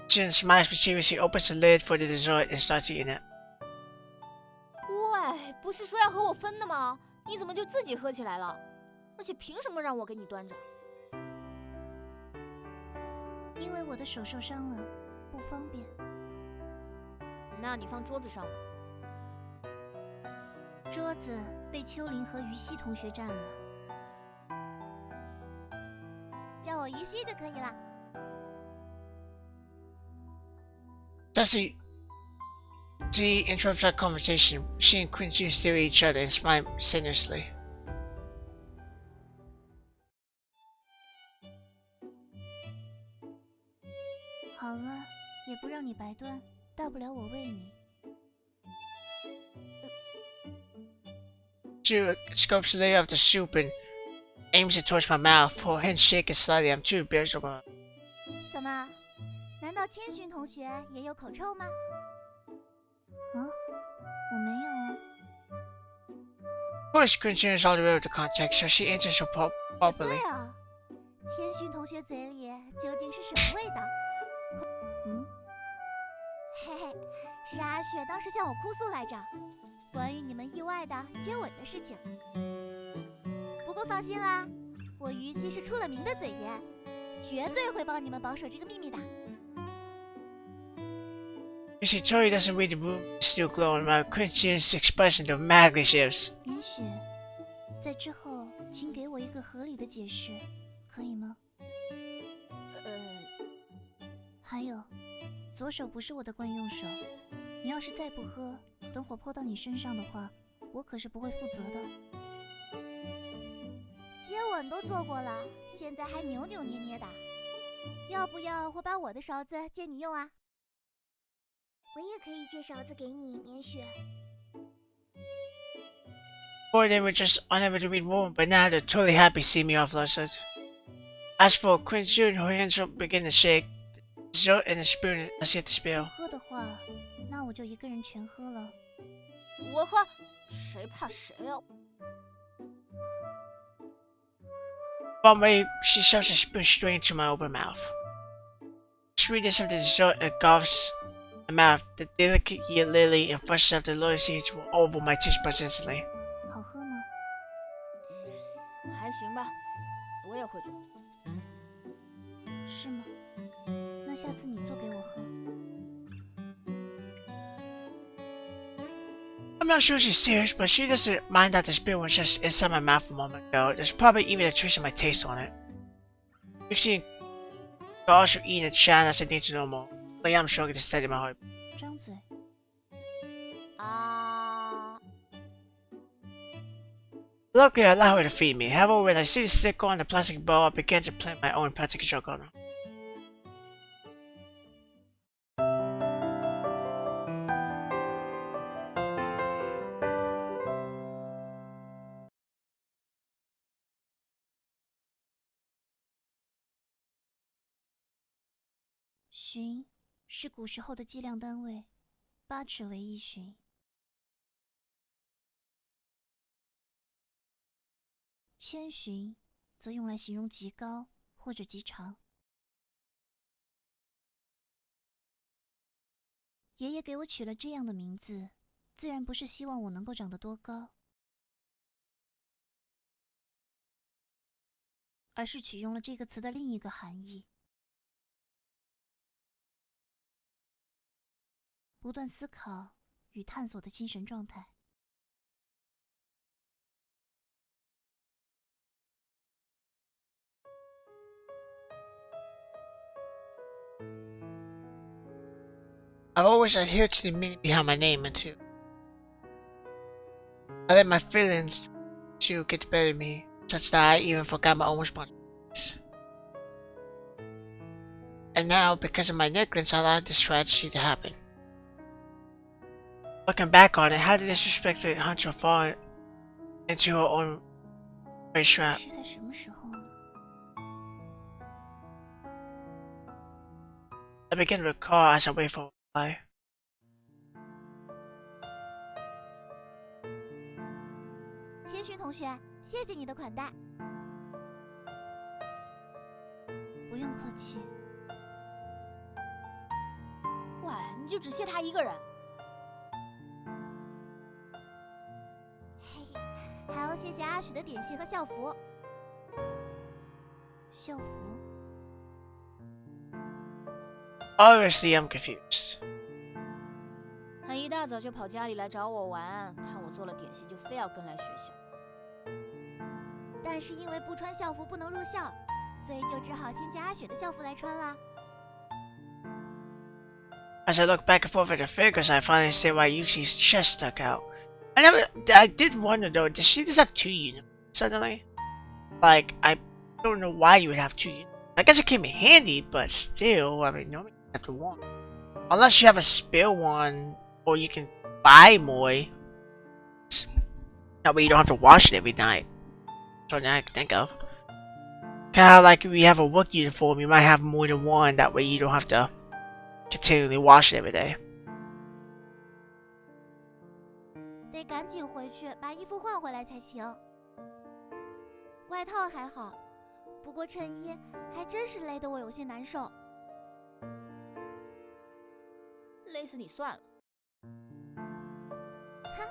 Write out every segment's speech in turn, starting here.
Jun smiles mischievously, opens the lid for the dessert, and starts eating it. 喂，不是说要和我分的吗？你怎么就自己喝起来了？而且凭什么让我给你端着？因为我的手受伤了，不方便。那你放桌子上吧。桌子被秋玲和于西同学占了，叫我于西就可以了。Dusty interrupts our conversation. She and Quincy stare at each other and smile sinisterly. 好了，也不让你白端，大不了我喂你。Drew scopes the layer of the soup and aims it towards my mouth. Her hands shaking slightly. I'm too embarrassed about it. 怎么？难道千寻同学也有口臭吗？啊，我没有啊。Of course, Quincy is all aware of the context, so she answers so properly. 对啊，千寻同学嘴里究竟是什么味道？嘿嘿，是阿雪当时向我哭诉来着，关于你们意外的接吻的事情。不过放心啦，我于西是出了名的嘴严，绝对会帮你们保守这个秘密的。You see, Tori doesn't read the room is still glowing while Quincy's expression dramatically shifts. 也许在之后，请给我一个合理的解释，可以吗？还有，左手不是我的惯用手，你要是再不喝，等会泼到你身上的话，我可是不会负责的。接吻都做过了，现在还扭扭捏捏的，要不要我把我的勺子借你用啊？我也可以借勺子给你，免雪。Before they were just unable to read room, but now they're totally happy seeing me all flustered. As for Quincy, her hands begin to shake. The dessert and the spoon is yet to spill. 喝的话，那我就一个人全喝了。我喝，谁怕谁啊？ Finally, she shoves the spoon straight into my open mouth. The sweetness of the dessert engulfs my mouth. The delicate yet lily and freshness of the lotus seeds were over my taste buds instantly. 好喝吗？还行吧，我也会做。是吗？那下次你做给我喝。I'm not sure she's serious, but she doesn't mind that the spoon was just inside my mouth a moment ago. There's probably even a trace of my taste on it. Mixing gosh or eating a chan as I need to know more. But I'm struggling to steady my heart. 张嘴。啊！ Luckily, I allow her to feed me. However, when I see the stick on the plastic bowl, I begin to plant my own plastic joke on her. “寻”是古时候的计量单位，8尺为1寻。千寻则用来形容极高或者极长。爷爷给我取了这样的名字，自然不是希望我能够长得多高，而是取用了这个词的另一个含义。不断思考与探索的精神状态。I've always adhered to the meaning behind my name until I let my feelings to get the better of me, such that I even forgot my own responsibilities. And now, because of my negligence, I allowed this tragedy to happen. Looking back on it, how did this disrespected hunter fall into her own trap? 是在什么时候呢？ I begin to recall as I wait for a reply. 千寻同学，谢谢你的款待。不用客气。喂，你就只谢他一个人？嘿嘿，还要谢谢阿许的点心和校服。校服？ Obviously, I'm confused. 他一大早就跑家里来找我玩，看我做了点心，就非要跟来学校。但是因为不穿校服不能入校，所以就只好新借阿雪的校服来穿啦。As I look back and forth at the figures, I finally see why Yuxi's chest stuck out. I did wonder though, does she just have 2 uniforms suddenly? Like, I don't know why you would have 2 uniforms. I guess it came in handy, but still, I mean, normally you have to one. Unless you have a spare one, or you can buy more. That way you don't have to wash it every night. That's what I can think of. Kinda like if you have a work uniform, you might have more than one, that way you don't have to continually wash it every day. 得赶紧回去把衣服换回来才行。外套还好，不过衬衣还真是勒得我有些难受。勒死你算了。哈，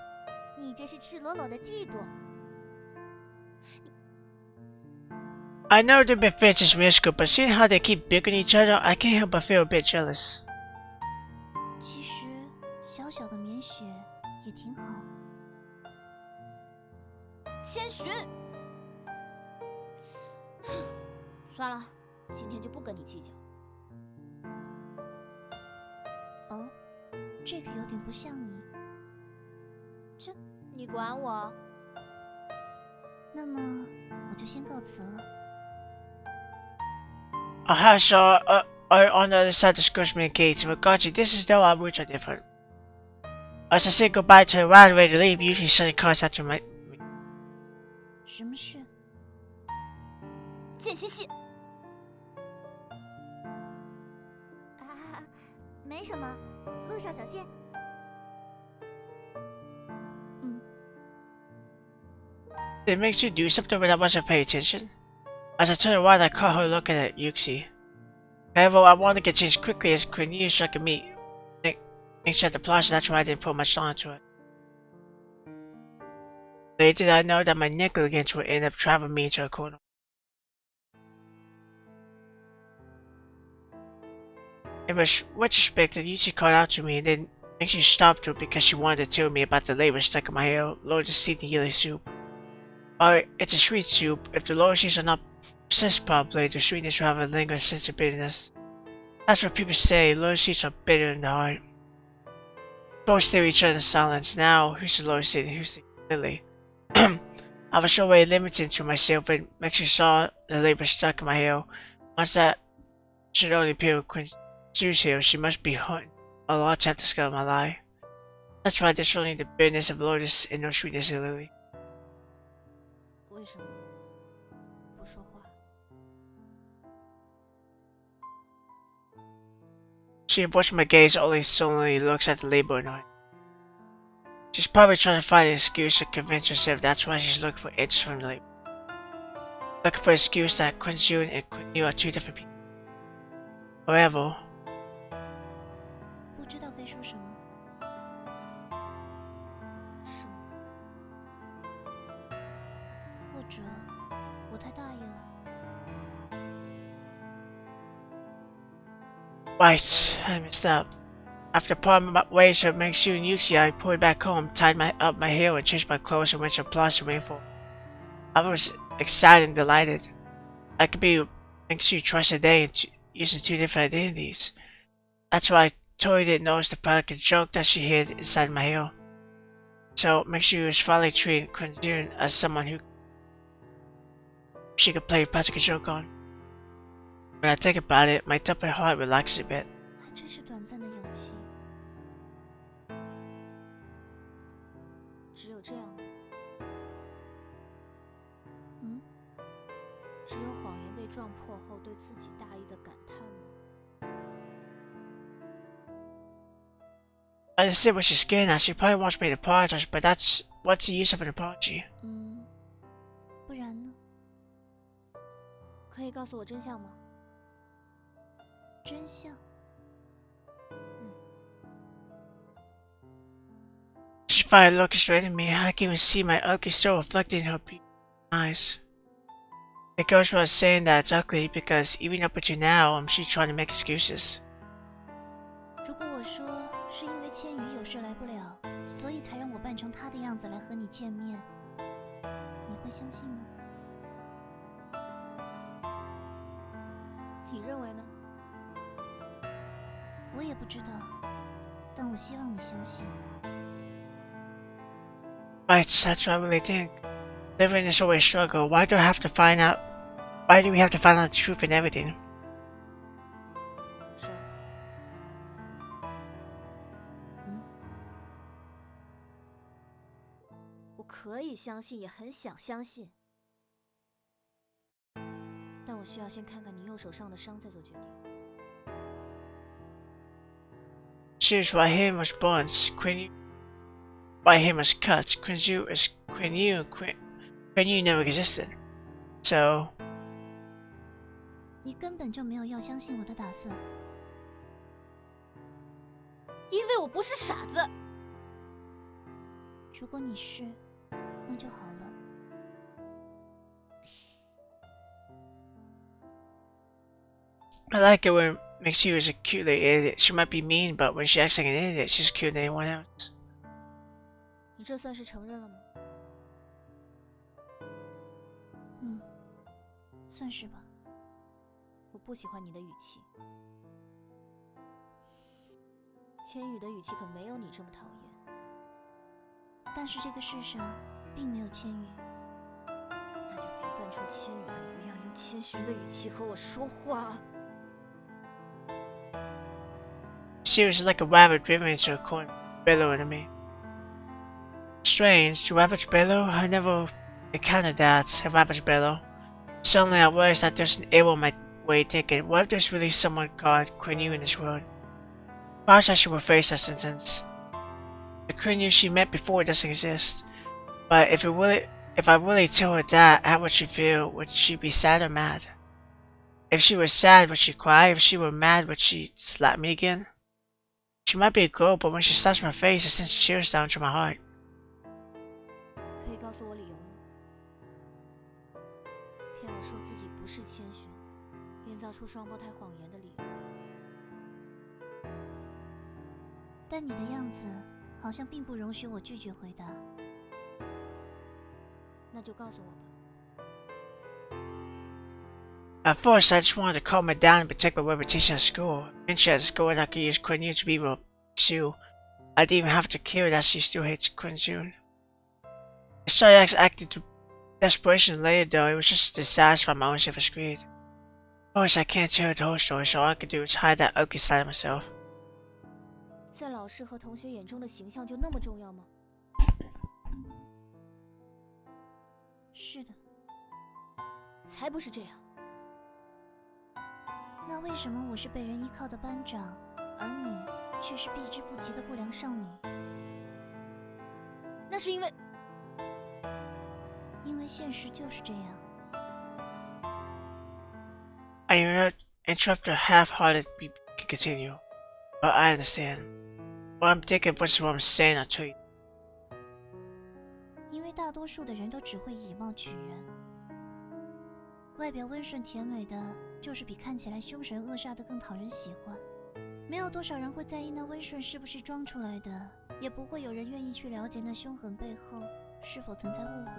你这是赤裸裸的嫉妒。I know they've been friends since middle school, but seeing how they keep bickering each other, I can't help but feel a bit jealous. 其实小小的棉雪也挺好。千寻，算了，今天就不跟你计较。哦，这个有点不像你。切，你管我？那么我就先告辞了。Aha, so, are on the other side of the Scotsman gates, and regarding this is though our roots are different. As I say goodbye to the ride ready to leave, usually sending cards out to my... 什么事？间歇性。啊，没什么，路上小心。It makes you do something when I wasn't paying attention. As I turned around, I caught her looking at Yuxi. However, I wanted to get changed quickly as Quinn knew so I could make sure the plaza, that's why I didn't put much thought into it. Later did I know that my negligence would end up traveling me into a corner. In retrospect, Yuxi called out to me and then she stopped her because she wanted to tell me about the labor stuck in my hair, loaded seed and yellow soup. Alright, it's a sweet soup. If the lower seeds are not processed properly, the sweetness will have a lingering sense of bitterness. That's what people say, lower seeds are bitter in the heart. Both stare at each other in silence. Now, who's the lower seed and who's the lily? I was already limited to myself and Mexi saw the labor stuck in my hair. Once that should only appear when Sue's here, she must be hunting a large time to discover my lie. That's why there's only the bitterness of lotus and no sweetness of lily. 为什么不说话？ She avoids my gaze, only sullenly looks at the label in her. She's probably trying to find an excuse to convince herself that's why she's looking for answers from the label. Looking for an excuse that Quinzun and Quinyu are 2 different people. However, 不知道该说什么。是吗？或者我太大意了。 right, I messed up. After parting my ways with Mengxiu and Yuxi, I pulled back home, tied up my hair, and changed my clothes and went to a plaza rainfall. I was excited and delighted. I could be Mengxiu twice a day and using 2 different identities. That's why I totally didn't notice the practical joke that she hid inside my hair. So Mengxiu was finally treating Quinzun as someone who she could play a practical joke on. When I think about it, my top heart relaxes a bit. 还真是短暂的友情。只有这样吗？嗯，只有谎言被撞破后对自己大意的感叹吗？ I understand what she's getting at. She probably wants me to apologize, but what's the use of an apology? 不然呢？可以告诉我真相吗？真相。finally looked straight at me. I can even see my ugly soul reflected in her beautiful eyes. It goes without saying that it's ugly because even up until now, she's trying to make excuses. 如果我说是因为千羽有事来不了，所以才让我扮成他的样子来和你见面，你会相信吗？你认为呢？我也不知道，但我希望你相信。Right, that's what I really think. Living is always a struggle. Why do we have to find out the truth in everything? 是。我可以相信，也很想相信，但我需要先看看你右手上的伤，再做决定。Choose why him was born, why him was cut. Queen Yu never existed. So 你根本就没有要相信我的打算，因为我不是傻子。如果你是，那就好了。I like it when Mixu is a cute little idiot. She might be mean, but when she acts like an idiot, she's cute than anyone else. 你这算是承认了吗？算是吧。我不喜欢你的语气，千羽的语气可没有你这么讨厌。但是这个世上并没有千羽。那就别扮成千羽的模样，用谦逊的语气和我说话。She was like a rabbit driven into a corner, bellowing at me. Strange, the rabbit's bellow? I never encountered that, a rabbit's bellow. Suddenly I realized that there's an error in my way of thinking. What if there's really someone called Queen Yu in this world? Perhaps I should rephrase that sentence. The Queen Yu she met before doesn't exist. But if I really tell her that, how would she feel? Would she be sad or mad? If she was sad, would she cry? If she were mad, would she slap me again? She might be a girl, but when she slaps my face, it sends chills down to my heart. 可以告诉我理由吗？骗我说自己不是千寻，编造出双胞胎谎言的理由。但你的样子好像并不容许我拒绝回答。那就告诉我吧。At first, I just wanted to calm her down and protect my reputation at school. Eventually, I discovered I could use Queen Yu to be real too. I didn't even have to care that she still hates Queen Yu. I started acting to desperation later, though. It was just to satisfy my own selfish greed. Of course, I can't tell her the whole story, so all I could do is hide that ugly side of myself. 在老师和同学眼中的形象就那么重要吗？是的。才不是这样。那为什么我是被人依靠的班长，而你却是避之不及的不良少女？那是因为现实就是这样。I interrupt her half-hearted to continue, but I understand. What I'm thinking versus what I'm saying, I'll tell you. 因为大多数的人都只会以貌取人，外表温顺甜美的，就是比看起来凶神恶煞的更讨人喜欢。没有多少人会在意那温顺是不是装出来的，也不会有人愿意去了解那凶狠背后是否存在误会。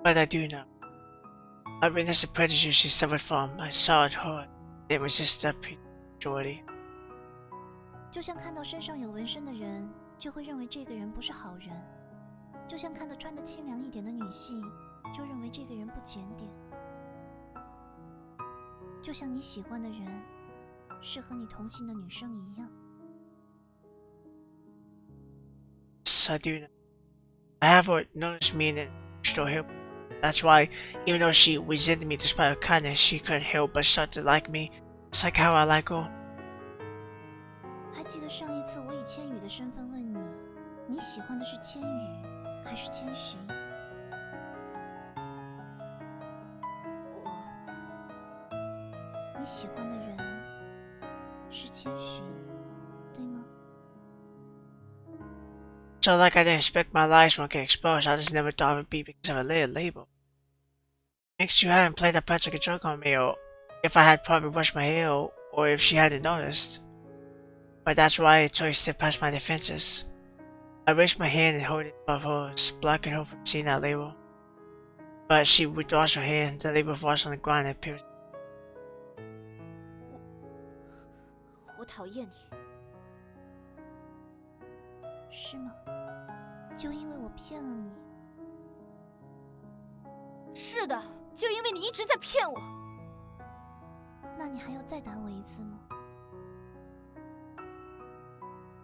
But I do know. I witnessed the prejudice she suffered from. I saw it hurt. It resisted that purity. 就像看到身上有纹身的人，就会认为这个人不是好人；就像看到穿得清凉一点的女性，就认为这个人不检点；就像你喜欢的人是和你同性的女生一样。Yes, I do know. I have her notice me and still help. That's why, even though she resented me despite her kindness, she couldn't help but start to like me. It's like how I like her. 还记得上一次我以千羽的身份问你，你喜欢的是千羽还是千寻？你喜欢的人是千寻， So like I didn't expect my lies won't get exposed, I just never thought it would be because of a little label. Thanks you hadn't played that practical joke on me, or if I had probably brushed my hair, or if she hadn't noticed. But that's why I chose to past my defenses. I raised my hand and held it above hers, blocking her from seeing that label. But she withdraws her hand, the label falls on the ground and appears. 我讨厌你。是吗？就因为我骗了你？是的，就因为你一直在骗我。那你还要再打我一次吗？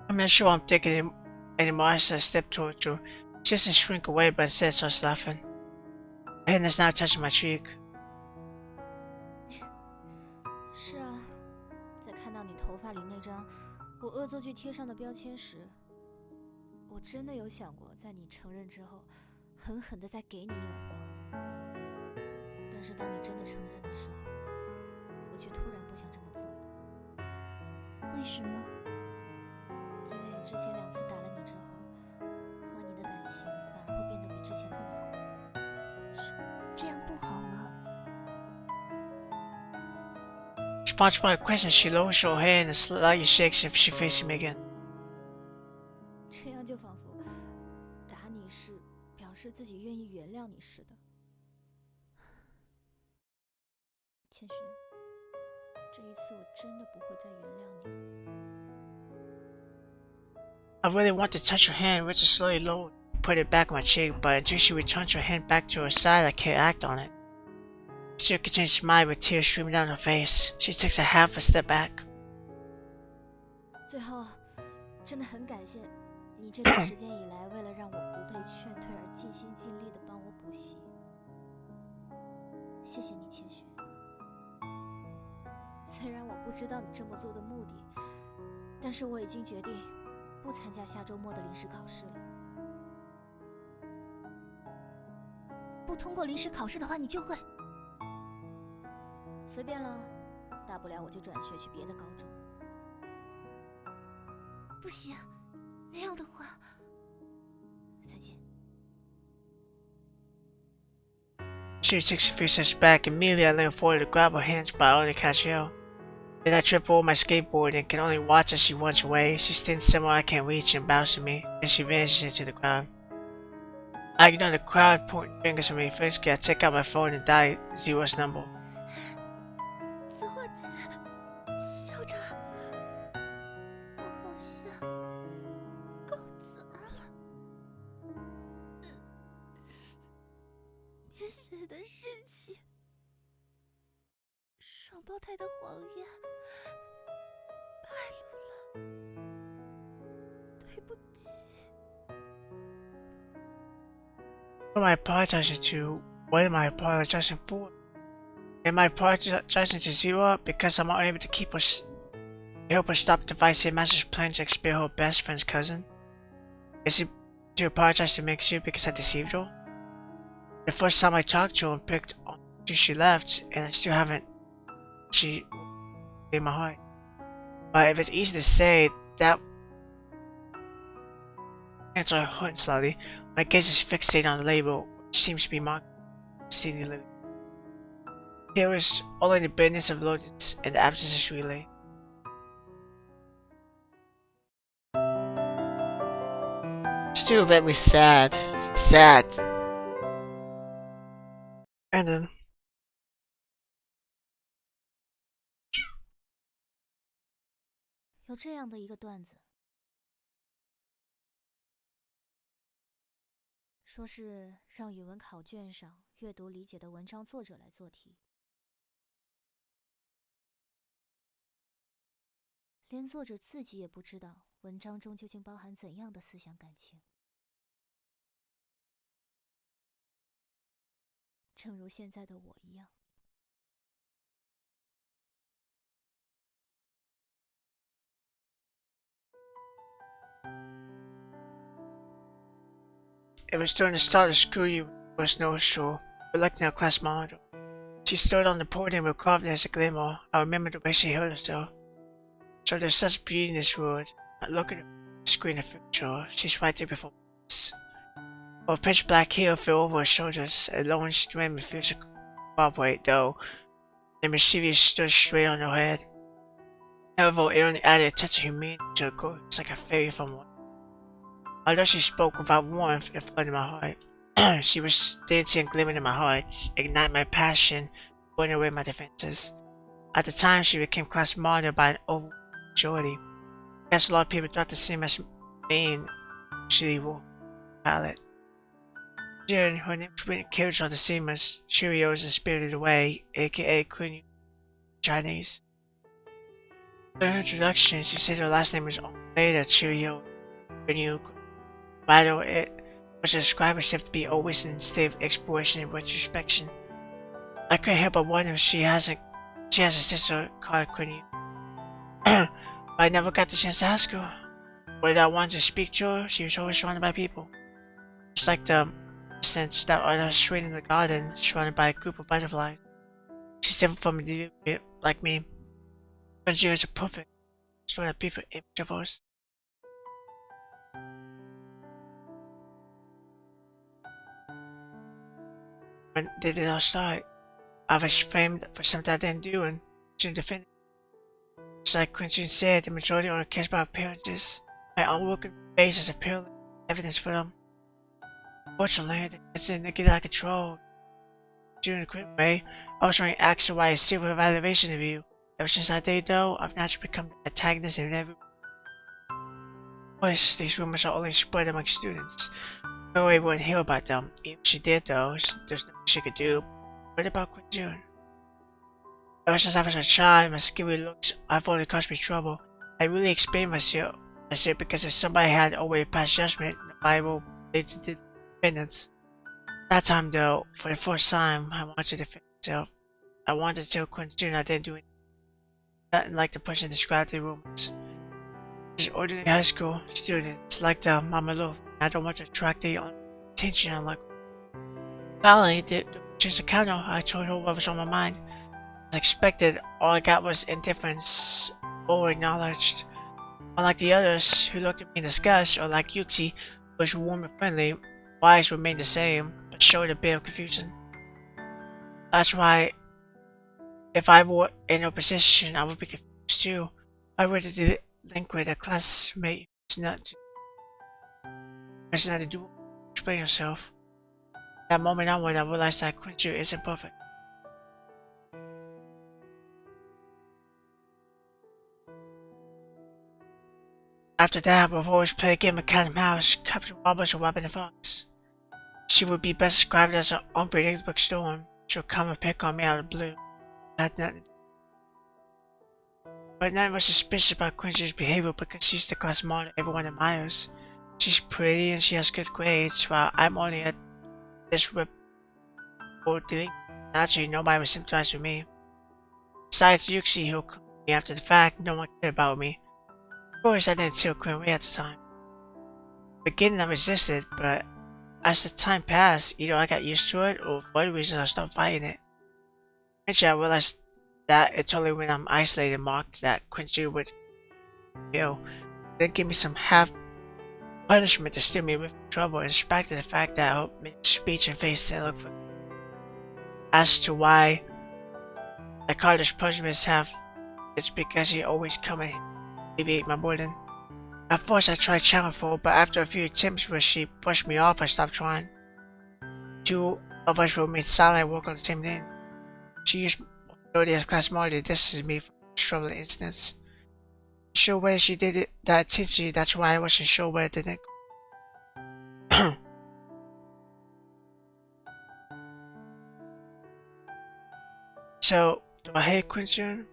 I'm not sure I'm thinking anymore as I step towards you. She doesn't shrink away, but instead starts laughing. Her hand is now touching my cheek. 是啊，在看到你头发里那张我恶作剧贴上的标签时，我真的有想过，在你承认之后，狠狠地再给你一耳光。但是当你真的承认的时候，我却突然不想这么做了。为什么？因为之前2次打了你之后，和你的感情反而会变得比之前更好。是这样不好吗？ Response to my question, she lowers her hand and slightly shakes if she faces me again. 这样就仿佛打你是表示自己愿意原谅你似的。千寻，这一次我真的不会再原谅你了。 I really want to touch her hand, which is slowly low, put it back on my cheek, but until she returns her hand back to her side, I can't act on it. She continues to smile with tears streaming down her face. She takes a half a step back. 最后，真的很感谢你这段时间以来，为了让我不被劝退而尽心尽力的帮我补习。谢谢你，千寻。虽然我不知道你这么做的目的，但是我已经决定不参加下周末的临时考试了。不通过临时考试的话，你就会……随便了，大不了我就转学去别的高中。不行，那样的话，再见。 She takes a few steps back. Immediately I lean forward to grab her hands, but I only catch hell. Then I trip over my skateboard and can only watch as she runs away. She stands somewhere I can't reach, embarrassing me, and she vanishes into the crowd. I ignore the crowd, pointing fingers at me. Frantically, I take out my phone and dial Zero's number. 子画姐，校长，我好像搞砸了。面试的事情，双胞胎的谎言败露了，对不起。 Who am I apologizing to? What am I apologizing for? Am I apologizing to Zero because I'm unable to help her stop the Vice Master's plan to expel her best friend's cousin? Is it to apologize to Mixu because I deceived her? The first time I talked to her and picked on her, she left, and I still haven't. She in my heart. But if it's easy to say that, answer her hurt slightly. My gaze is fixated on the label, which seems to be marked exceedingly. Here is only the bitterness of loneliness and the absence of relay. Still very sad. Sad. And then有这样的一个段子，说是让语文考卷上阅读理解的文章作者来做题，连作者自己也不知道文章中究竟包含怎样的思想感情。正如现在的我一样。 it was during the start of school year was no show, electing a class monitor. She stood on the podium with confidence and glamour. I remember the way she held herself. So there's such beauty in this world. I look at her. screen of future. She's right there before us. While pitch black hair fell over her shoulders, a lone stream refused to cooperate, though the mischievous stood straight on her head. However, it only added a touch of humanity to her ghost, like a fairy from one. Although she spoke without warmth, it flooded my heart. She was dancing and glimmering in my heart, igniting my passion, burning away my defenses. At the time, she became class martyr by an overwhelming majority. I guess a lot of people thought the same as me, and actually wore palette. During her name was written carriage on the same as Cheerios and Spirited Away, aka Queen Chinese. During her introduction, she said her last name was later Cheerio. Queen Rather, it was to describe herself to be always in a state of exploration and retrospection. I couldn't help but wonder if she has a sister called Queen. But I never got the chance to ask her. Whether I wanted to speak to her, she was always surrounded by people. Just like the sense that I was straight in the garden, surrounded by a group of butterflies. She's different from me, like me. But she was a perfect, sort of beautiful image of us. When did it all start? I was framed for something I didn't do and soon defended. Just like Quentin said, the majority only cares about appearances. My unworking face is apparently evidence for them. Fortunately, it's in get out of control. During the quick way, I was trying to ask why a silver evaluation of you. Ever since that day though, I've naturally become the antagonist in every. Of course, these rumors are only spread among students. No way wouldn't hear about them. Even if she did though, there's nothing she could do. What about Quentin? Ever since I was a child, my scary looks have only caused me trouble. I really explained myself because if somebody had already passed judgment, the Bible did defendants. That time though, for the first time, I wanted to defend myself. I wanted to tell Quentin I didn't do anything. Nothing like the person described the rumors. Just ordinary high school students like them, I'm aloof. I don't want to attract their attention unlike. Finally, the just a counter, I told her what was on my mind. As expected, all I got was indifference, or acknowledged. Unlike the others, who looked at me in disgust, or like Yuxi, who was warm and friendly, my eyes remained the same, but showed a bit of confusion. That's why, if I were in her position, I would be confused too. I would link with a classmate who's not to do explain herself. That moment onward, I realized that Quincy isn't perfect. After that, we've always played a game of cat and mouse, captain robbers, or robbing the fox. She would be best described as an unpredictable storm. She'll come and pick on me out of the blue. Had nothing. But none was suspicious about Quincy's behavior because she's the class model everyone admires. She's pretty and she has good grades, while I'm only a disreputable delinquent. Naturally, nobody was sympathized with me. Besides Yuxi, who called me after the fact, no one cared about me. Of course, I didn't tell Queen Wei at the time. In the beginning, I resisted, but as the time passed, either I got used to it, or for other reasons, I stopped fighting it. Eventually, I realized that it's only when I'm isolated and marked that Quincy would kill. Then give me some half punishment to steer me away from trouble, in spite of the fact that I hope my speech and face didn't look for me. As to why I call this punishments it's because he always come and alleviate my burden. At first I tried challenging, but after a few attempts where she brushed me off, I stopped trying. Two of us remained silent and worked on the same thing. She used authority as class model to distance me from troubling incidents. Sure way she did it that intentionally, that's why I wasn't sure where it didn't go. So, do I hate Quincy?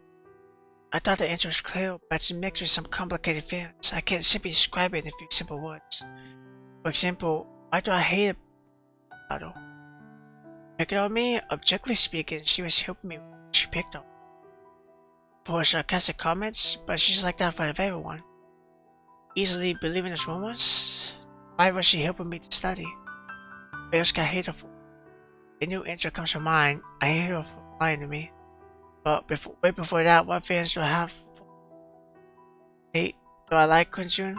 I thought the answer was clear, but it's mixed with some complicated feelings. I can't simply describe it in a few simple words. For example, why do I hate her? Picking on me? Objectively speaking, she was helping me when she picked on me. For her sarcastic comments, but she's like that in front of everyone. Easily believing his rumors? Why was she helping me to study? What else can I hate her for? A new answer comes to mind. I hate her for lying to me. But way before that, what feelings do I have for hate? Do I like Kunjun?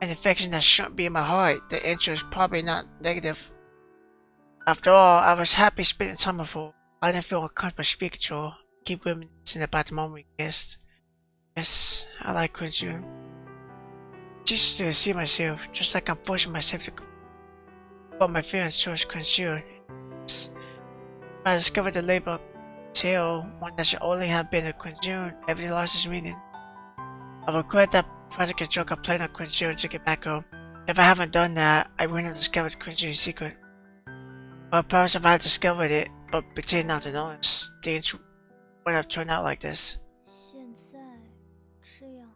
An infection that shouldn't be in my heart. The answer is probably not negative. After all, I was happy spending time with her. I didn't feel uncomfortable speaking to her. Keep reminiscing about the moment we kissed. Yes, I like Quincy. Just to see myself, just like I'm forcing myself to put my feelings towards Quincy. I discovered the label tale, one that should only have been a Quincy, everything lost its meaning. I regret that practical joke I played on Quincy to get back home. If I haven't done that, I wouldn't have discovered Quincy's secret. Or perhaps if I had discovered it, but pretending not to notice, things would have turned out like this. 现在这样，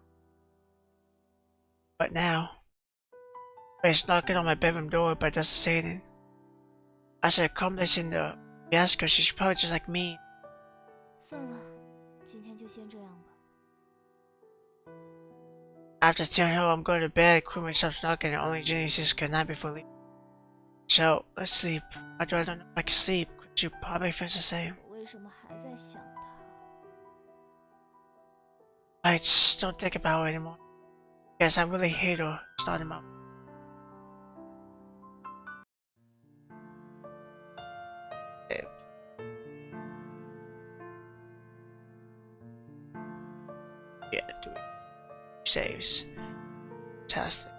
But now, it's knocking on my bedroom door but doesn't say anything. I said, come listen to ask her, she's probably just like me. 算了，今天就先这样吧。 After telling her I'm going to bed, Quinn stops knocking and only Jenny says good night before leaving. So, let's sleep. I don't know if I can sleep, because you probably feels the same. 我为什么还在想他？ I just don't think about her anymore. Yes, I really hate her. Starting out. Yeah, do it. Saves. Fantastic.